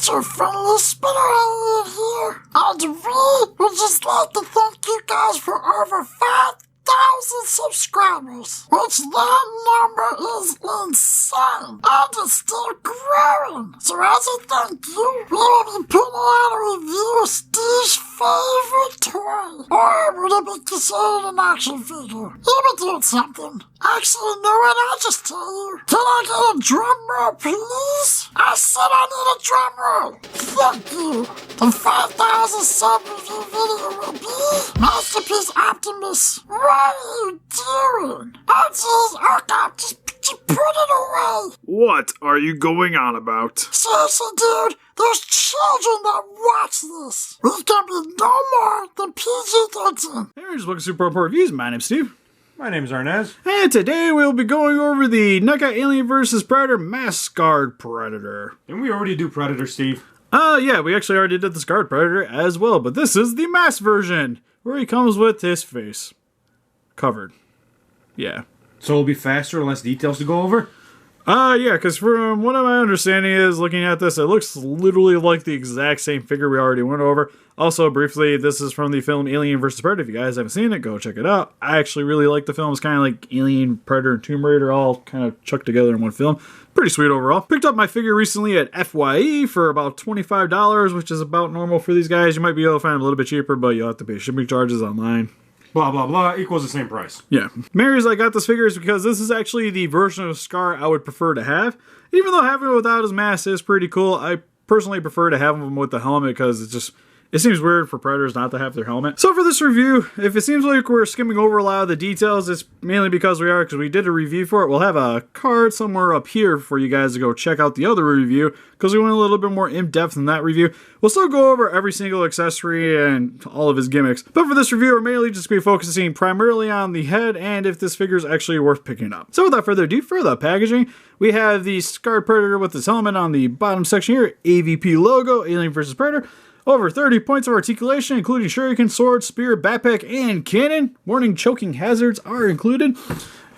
it's your friendly spinner alien here, and we would just like to thank you guys for over 5,000 subscribers, which that number is insane, and it's still growing. So as a thank you, we will be putting out a review of Steve's favorite toy, or would it be considered an action figure? He be doing something. Actually, no, what I just tell you? Can I get a drum roll, please? I said I need a drum roll. Thank you. The 5,000 sub review video will be Masterpiece Optimus. What are you doing? Oh, jeez, okay, just put it away. What are you going on about? Seriously, dude, there's children that watch this. We can be no more than PG-13. Hey, welcome to Super Report Reviews. My name's Steve. My name's Arnes. And today we'll be going over the NECA Alien vs. Predator Masked Scar Predator. Didn't we already do Predator, Steve? Yeah, we actually already did the Scarred Predator as well, but this is the masked version, where he comes with his face covered. Yeah. So it'll be faster and less details to go over? Yeah, because from what my understanding is, looking at this, it looks literally like the exact same figure we already went over. Also, briefly, this is from the film Alien vs. Predator. If you guys haven't seen it, go check it out. I actually really like the film. It's kind of like Alien, Predator, and Tomb Raider all kind of chucked together in one film. Pretty sweet overall. Picked up my figure recently at FYE for about $25, which is about normal for these guys. You might be able to find them a little bit cheaper, but you'll have to pay shipping charges online. Blah, blah, blah, equals the same price. Yeah. Main reason I got this figure is because this is actually the version of Scar I would prefer to have. Even though having it without his mask is pretty cool, I personally prefer to have him with the helmet because it seems weird for Predators not to have their helmet. So for this review, if it seems like we're skimming over a lot of the details, it's mainly because we did a review for it. We'll have a card somewhere up here for you guys to go check out the other review, because we went a little bit more in-depth in that review. We'll still go over every single accessory and all of his gimmicks. But for this review, we're mainly just going to be focusing primarily on the head and if this figure is actually worth picking up. So without further ado, for the packaging, we have the Scarred Predator with his helmet on the bottom section here, AVP logo, Alien vs. Predator. Over 30 points of articulation, including shuriken, sword, spear, backpack, and cannon. Warning, choking hazards are included.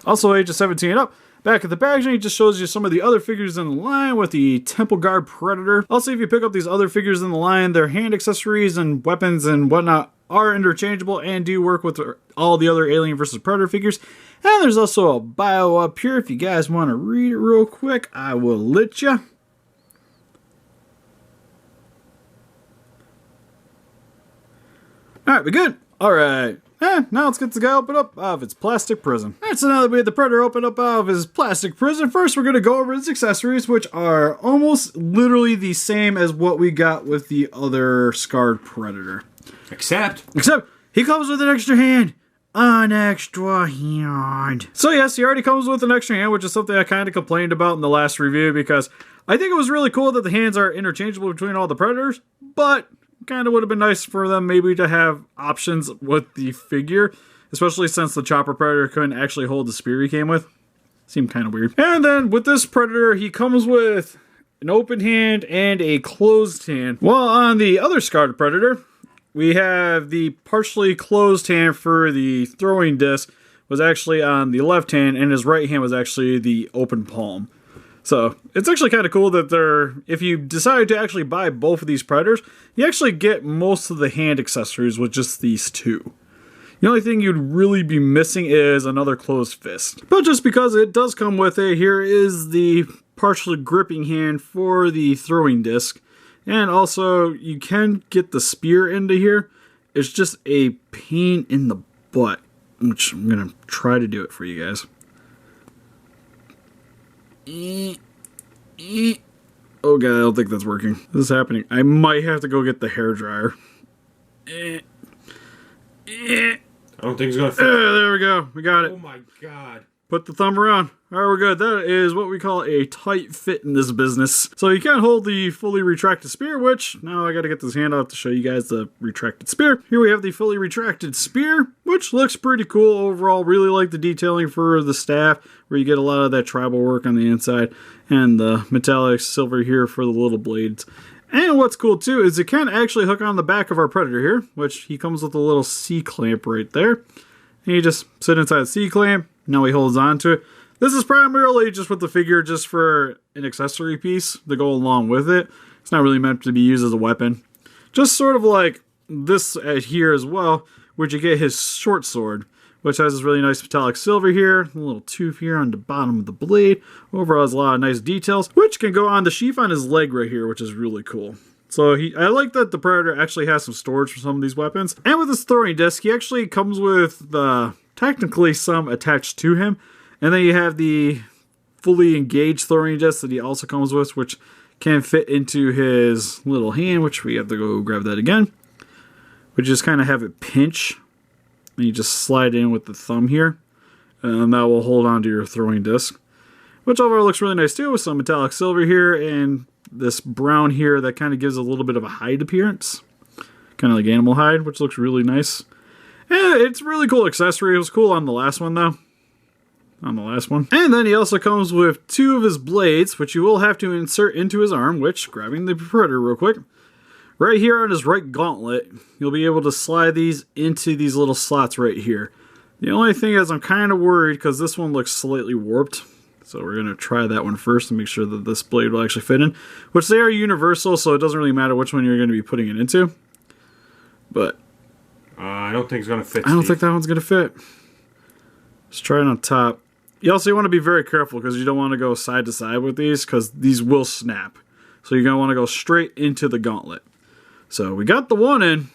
Also ages 17 and up. Back at the packaging, it just shows you some of the other figures in the line with the Temple Guard Predator. Also, if you pick up these other figures in the line, their hand accessories and weapons and whatnot are interchangeable and do work with all the other Alien vs. Predator figures. And there's also a bio up here. If you guys want to read it real quick, I will let you. Alright, we good? Alright. Now let's get the guy open up out of its plastic prison. Alright, so now that we had the Predator open up out of his plastic prison, first we're going to go over his accessories, which are almost literally the same as what we got with the other Scarred Predator. Except he comes with an extra hand. An extra hand. So yes, he already comes with an extra hand, which is something I kind of complained about in the last review, because I think it was really cool that the hands are interchangeable between all the Predators, but kind of would have been nice for them maybe to have options with the figure, especially since the Chopper Predator couldn't actually hold the spear he came with. Seemed kind of weird. And then with this Predator, he comes with an open hand and a closed hand. While on the other Scarred Predator, we have the partially closed hand for the throwing disc was actually on the left hand, and his right hand was actually the open palm. So, it's actually kind of cool that if you decide to actually buy both of these Predators, you actually get most of the hand accessories with just these two. The only thing you'd really be missing is another closed fist. But just because it does come with it, here is the partially gripping hand for the throwing disc. And also, you can get the spear into here. It's just a pain in the butt, which I'm going to try to do it for you guys. Oh god, I don't think that's working. This is happening. I might have to go get the hairdryer. I don't think it's gonna fit. There we go. We got it. Oh my god. Put the thumb around. Alright, we're good. That is what we call a tight fit in this business. So you can't hold the fully retracted spear, which now I gotta get this hand out to show you guys the retracted spear. Here we have the fully retracted spear, which looks pretty cool overall. Really like the detailing for the staff, where you get a lot of that tribal work on the inside, and the metallic silver here for the little blades. And what's cool too is it can actually hook on the back of our Predator here, which he comes with a little C-clamp right there. And you just sit inside the C-clamp. Now he holds on to it. This is primarily just with the figure just for an accessory piece to go along with it. It's not really meant to be used as a weapon. Just sort of like this here as well, where you get his short sword, which has this really nice metallic silver here, a little tooth here on the bottom of the blade. Overall has a lot of nice details, which can go on the sheath on his leg right here, which is really cool. So I like that the Predator actually has some storage for some of these weapons. And with his throwing disc, he actually comes with technically some attached to him. And then you have the fully engaged throwing disc that he also comes with, which can fit into his little hand, which we have to go grab that again. But just kind of have it pinch. And you just slide in with the thumb here. And that will hold on to your throwing disc. Which overall looks really nice too, with some metallic silver here and this brown here that kind of gives a little bit of a hide appearance. Kind of like animal hide, which looks really nice. And it's a really cool accessory. It was cool on the last one though. On the last one. And then he also comes with 2 of his blades, which you will have to insert into his arm, which, grabbing the Predator real quick, right here on his right gauntlet, you'll be able to slide these into these little slots right here. The only thing is I'm kind of worried because this one looks slightly warped. So we're going to try that one first to make sure that this blade will actually fit in. Which they are universal, so it doesn't really matter which one you're going to be putting it into. But I don't think it's going to fit, I don't think that one's going to fit. Just try it on top. You also want to be very careful because you don't want to go side to side with these because these will snap. So you're going to want to go straight into the gauntlet. So we got the one in.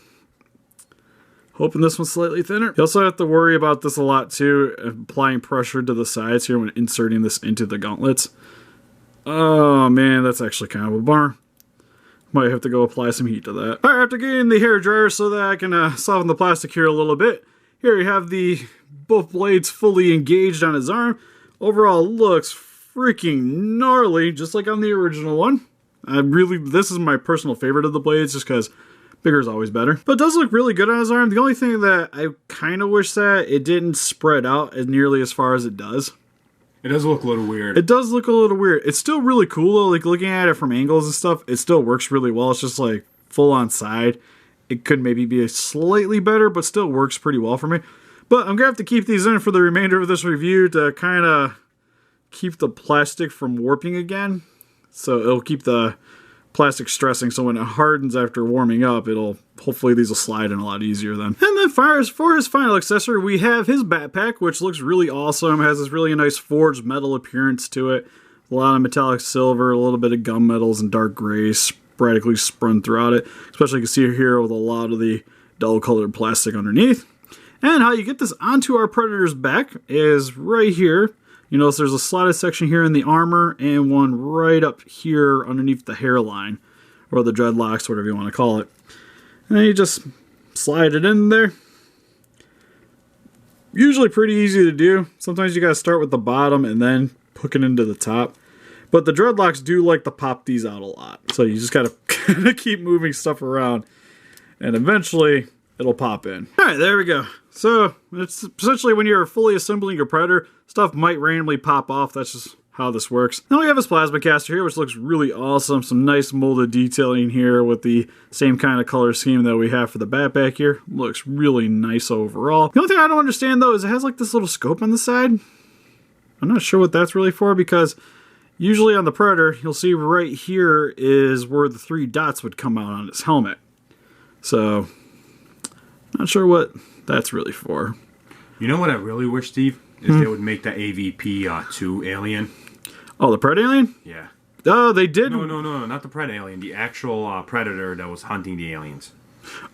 Hoping this one's slightly thinner. You also have to worry about this a lot too, applying pressure to the sides here when inserting this into the gauntlets. Oh man, that's actually kind of a bummer. Might have to go apply some heat to that. Alright, after getting the hair dryer so that I can soften the plastic here a little bit. Here you have both blades fully engaged on his arm. Overall looks freaking gnarly, just like on the original one. This is my personal favorite of the blades just because bigger is always better. But it does look really good on his arm. The only thing that I kind of wish that it didn't spread out as nearly as far as it does. It does look a little weird. It does look a little weird. It's still really cool though. Like looking at it from angles and stuff, it still works really well. It's just like full on side. It could maybe be slightly better, but still works pretty well for me. But I'm going to have to keep these in for the remainder of this review to kind of keep the plastic from warping again. So it'll keep the plastic stressing, so when it hardens after warming up, hopefully these will slide in a lot easier then. And then for his final accessory, we have his backpack, which looks really awesome. It has this really nice forged metal appearance to it. A lot of metallic silver, a little bit of gunmetals and dark gray sporadically sprung throughout it. Especially you can see here with a lot of the dull colored plastic underneath. And how you get this onto our Predator's back is right here. You notice there's a slotted section here in the armor and one right up here underneath the hairline, or the dreadlocks, whatever you want to call it. And then you just slide it in there. Usually pretty easy to do. Sometimes you gotta start with the bottom and then hook it into the top. But the dreadlocks do like to pop these out a lot. So you just gotta kind of keep moving stuff around and eventually it'll pop in. Alright, there we go. So, it's essentially when you're fully assembling your Predator, stuff might randomly pop off. That's just how this works. Now we have his plasma caster here, which looks really awesome. Some nice molded detailing here with the same kind of color scheme that we have for the backpack here. Looks really nice overall. The only thing I don't understand though is it has like this little scope on the side. I'm not sure what that's really for because usually on the Predator, you'll see right here is where the 3 dots would come out on his helmet. So, not sure what that's really for. You know what I really wish, Steve? Is they would make the AVP-2 alien. Oh, the Pred alien? Yeah. Oh, they did. No, not the Pred alien. The actual Predator that was hunting the aliens.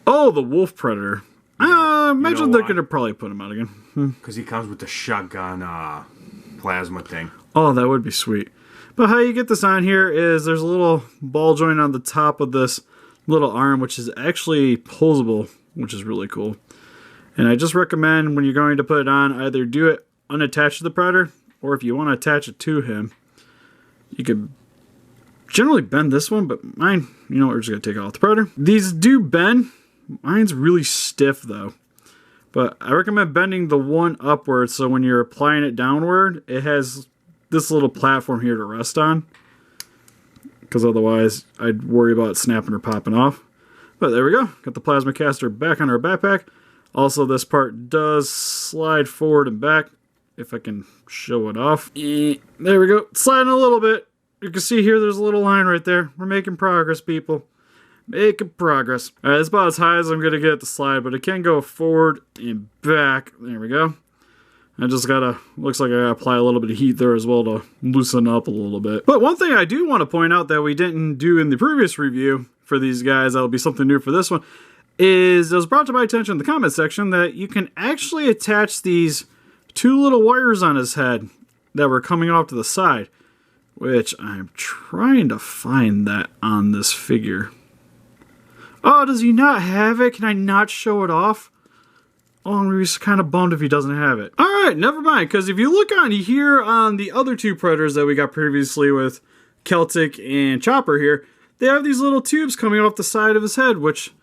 Oh, the Wolf Predator. Imagine they're why? going to probably put him out again. Because he comes with the shotgun plasma thing. Oh, that would be sweet. But how you get this on here is there's a little ball joint on the top of this little arm, which is actually posable, which is really cool. And I just recommend when you're going to put it on, either do it unattached to the Predator, or if you want to attach it to him, you could generally bend this one, but mine, you know what, we're just going to take it off the Predator. These do bend. Mine's really stiff though. But I recommend bending the one upward so when you're applying it downward, it has this little platform here to rest on. Because otherwise, I'd worry about it snapping or popping off. But there we go. Got the plasma caster back on our backpack. Also, this part does slide forward and back, if I can show it off. There we go. Sliding a little bit. You can see here there's a little line right there. We're making progress, people. Making progress. Alright, that's about as high as I'm going to get at the slide, but it can go forward and back. There we go. I just gotta, looks like I gotta apply a little bit of heat there as well to loosen up a little bit. But one thing I do want to point out that we didn't do in the previous review for these guys, that'll be something new for this one, is it was brought to my attention in the comment section that you can actually attach these two little wires on his head that were coming off to the side, which I'm trying to find that on this figure. Oh, does he not have it? Can I not show it off? Oh, I'm just kind of bummed if he doesn't have it. Alright, never mind, because if you look on here on the other two Predators that we got previously with Celtic and Chopper here, they have these little tubes coming off the side of his head, which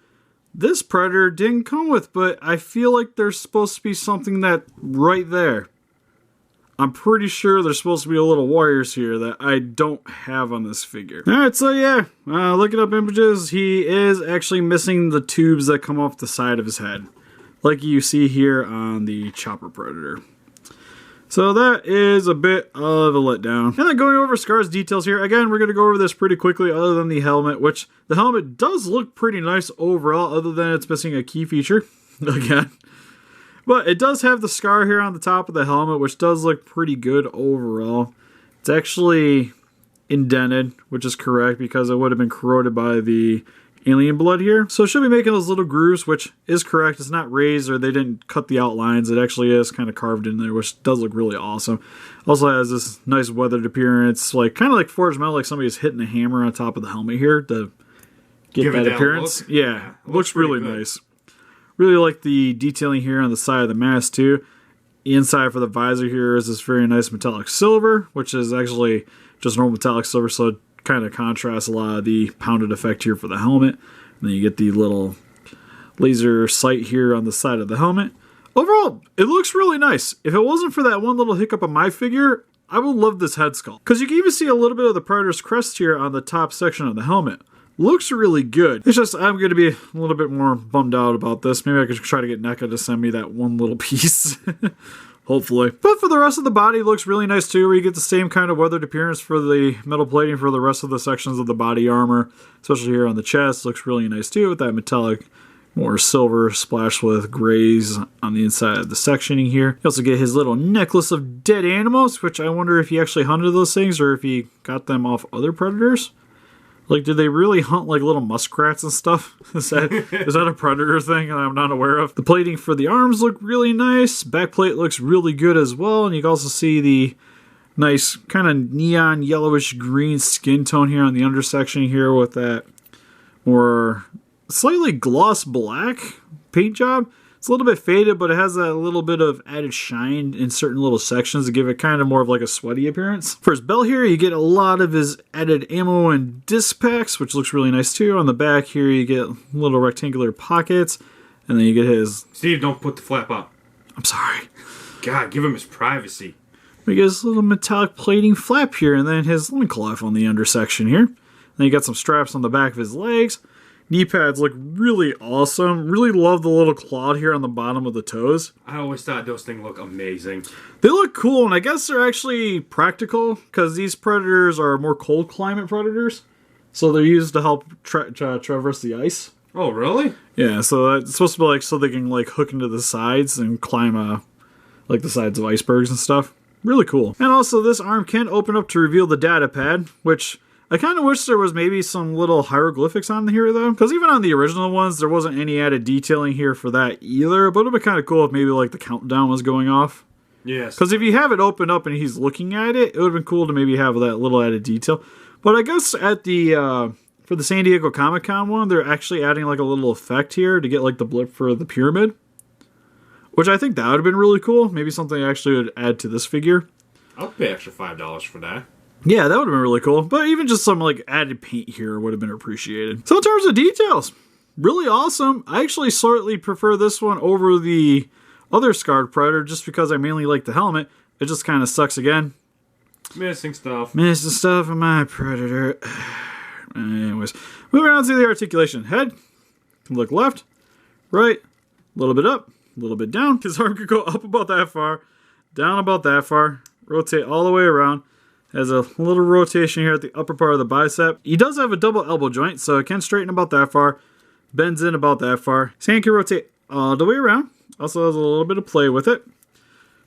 this Predator didn't come with, but I feel like there's supposed to be something that right there. I'm pretty sure there's supposed to be a little wires here that I don't have on this figure. Alright, so yeah, looking up images, he is actually missing the tubes that come off the side of his head, like you see here on the Chopper Predator. So that is a bit of a letdown. And then going over Scar's details here, again, we're going to go over this pretty quickly other than the helmet, which the helmet does look pretty nice overall, other than it's missing a key feature, again. But it does have the scar here on the top of the helmet, which does look pretty good overall. It's actually indented, which is correct because it would have been corroded by the alien blood here. So it should be making those little grooves, which is correct. It's not raised or they didn't cut the outlines. It actually is kind of carved in there, which does look really awesome. Also has this nice weathered appearance, like kind of like forged metal, like somebody's hitting a hammer on top of the helmet here to get that appearance. Yeah, looks really nice. Really like the detailing here on the side of the mask too. Inside for the visor here is this very nice metallic silver, which is actually just normal metallic silver, so it kind of contrasts a lot of the pounded effect here for the helmet. And then you get the little laser sight here on the side of the helmet. Overall, it looks really nice. If it wasn't for that one little hiccup on my figure, I would love this head sculpt. Because you can even see a little bit of the Predator's crest here on the top section of the helmet. Looks really good. It's just, I'm going to be a little bit more bummed out about this. Maybe I could try to get NECA to send me that one little piece. Hopefully. But for the rest of the body, it looks really nice too, where you get the same kind of weathered appearance for the metal plating for the rest of the sections of the body armor. Especially here on the chest. Looks really nice too, with that metallic, more silver splashed with grays on the inside of the sectioning here. You also get his little necklace of dead animals, which I wonder if he actually hunted those things or if he got them off other predators. Like, did they really hunt, like, little muskrats and stuff? Is that a Predator thing I'm not aware of? The plating for the arms look really nice. Back plate looks really good as well. And you can also see the nice kind of neon yellowish green skin tone here on the undersection here with that more slightly gloss black paint job. It's a little bit faded, but it has that little bit of added shine in certain little sections to give it kind of more of like a sweaty appearance. For his belt here, you get a lot of his added ammo and disc packs, which looks really nice too. On the back here, you get little rectangular pockets, and then you get his... Steve, don't put the flap up. I'm sorry. God, give him his privacy. We get his little metallic plating flap here, and then his loincloth on the undersection here. Then you got some straps on the back of his legs. Knee pads look really awesome. Really love the little claw here on the bottom of the toes. I always thought those things look amazing. They look cool, and I guess they're actually practical because these predators are more cold climate predators. So they're used to help traverse the ice. Oh, really? Yeah, so it's supposed to be like so they can like hook into the sides and climb like the sides of icebergs and stuff. Really cool. And also this arm can open up to reveal the data pad, which... I kind of wish there was maybe some little hieroglyphics on here, though. Because even on the original ones, there wasn't any added detailing here for that either. But it would be kind of cool if maybe, like, the countdown was going off. Yes. Because if you have it open up and he's looking at it, it would have been cool to maybe have that little added detail. But I guess at the, for the San Diego Comic-Con one, they're actually adding, like, a little effect here to get, like, the blip for the pyramid. Which I think that would have been really cool. Maybe something I actually would add to this figure. I'll pay extra $5 for that. Yeah, that would have been really cool. But even just some like added paint here would have been appreciated. So in terms of details, really awesome. I actually slightly prefer this one over the other Scarred Predator just because I mainly like the helmet. It just kind of sucks again. Missing stuff. Missing stuff in my Predator. Anyways, moving on to the articulation. Head can look left, right, a little bit up, a little bit down. His arm could go up about that far, down about that far, rotate all the way around. Has a little rotation here at the upper part of the bicep. He does have a double elbow joint, so it can straighten about that far. Bends in about that far. His hand can rotate all the way around. Also has a little bit of play with it.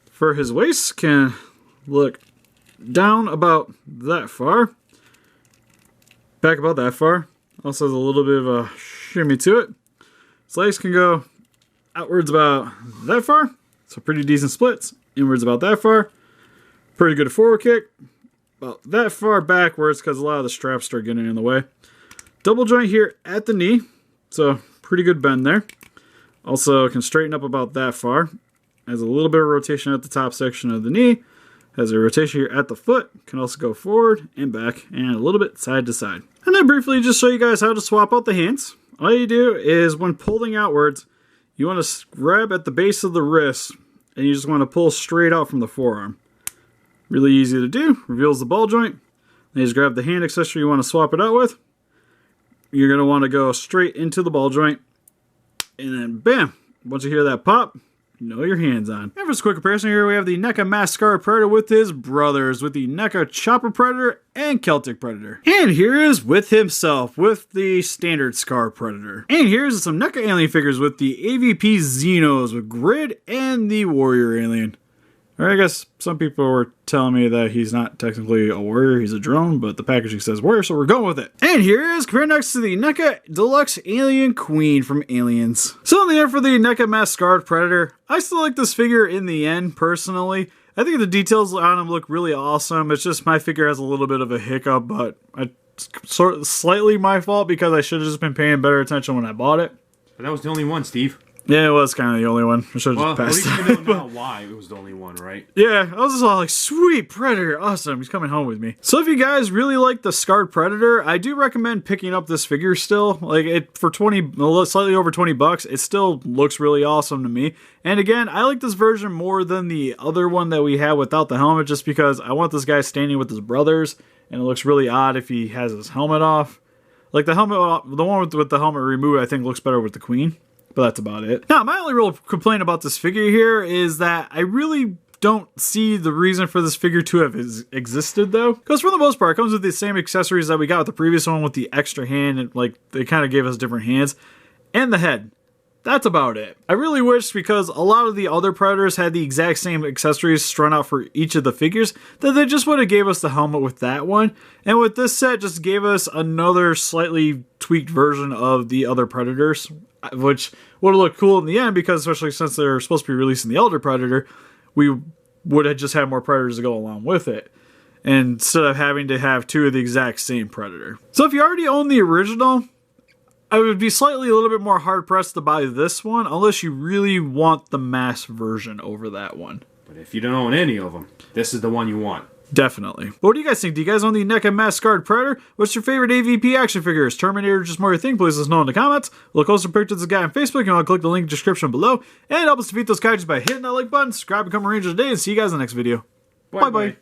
For his waist, can look down about that far. Back about that far. Also has a little bit of a shimmy to it. His legs can go outwards about that far. So pretty decent splits. Inwards about that far. Pretty good forward kick. About that far backwards because a lot of the straps start getting in the way. Double joint here at the knee. So pretty good bend there. Also can straighten up about that far. Has a little bit of rotation at the top section of the knee. Has a rotation here at the foot. Can also go forward and back and a little bit side to side. And then briefly just show you guys how to swap out the hands. All you do is when pulling outwards, you want to grab at the base of the wrist and you just want to pull straight out from the forearm. Really easy to do. Reveals the ball joint. Then you just grab the hand accessory you want to swap it out with. You're going to want to go straight into the ball joint. And then bam! Once you hear that pop, you know your hand's on. And for this quick comparison here, we have the NECA Masked Scar Predator with his brothers, with the NECA Chopper Predator and Celtic Predator. And here is with himself, with the standard Scar Predator. And here's some NECA alien figures with the AVP Xenos, with Grid and the Warrior Alien. Or I guess some people were telling me that he's not technically a warrior, he's a drone, but the packaging says warrior, so we're going with it. And here is compared next to the NECA Deluxe Alien Queen from Aliens. So in the end for the NECA Masked Scar Predator, I still like this figure in the end, personally. I think the details on him look really awesome. It's just my figure has a little bit of a hiccup, but it's sort of slightly my fault because I should have just been paying better attention when I bought it. But that was the only one, Steve. Yeah, it was kind of the only one. I should have just passed at least you know why it was the only one, right? Yeah, I was just all like, sweet, Predator, awesome, he's coming home with me. So if you guys really like the Scarred Predator, I do recommend picking up this figure still. Like, it for slightly over 20 bucks, it still looks really awesome to me. And again, I like this version more than the other one that we had without the helmet, just because I want this guy standing with his brothers, and it looks really odd if he has his helmet off. Like, the helmet, the one with the helmet removed, I think looks better with the Queen. But that's about it. Now, my only real complaint about this figure here is that I really don't see the reason for this figure to have existed, though. Because for the most part, it comes with the same accessories that we got with the previous one with the extra hand. And, like, they kind of gave us different hands. And the head. That's about it. I really wish, because a lot of the other Predators had the exact same accessories strung out for each of the figures, that they just would have gave us the helmet with that one. And with this set, just gave us another slightly tweaked version of the other Predators, which would have looked cool in the end, because especially since they're supposed to be releasing the Elder Predator, we would have just had more Predators to go along with it, instead of having to have two of the exact same Predator. So if you already own the original, I would be slightly a little bit more hard-pressed to buy this one, unless you really want the mass version over that one. But if you don't own any of them, this is the one you want. Definitely. What do you guys think? Do you guys own the NECA Masked Scar Predator? What's your favorite AVP action figure? Is Terminator just more your thing? Please let us know in the comments. Look closer pictures of this guy on Facebook. You want to click the link in the description below. And help us defeat those kaijus by hitting that like button. Subscribe, become a Ranger today, and see you guys in the next video. Bye-bye.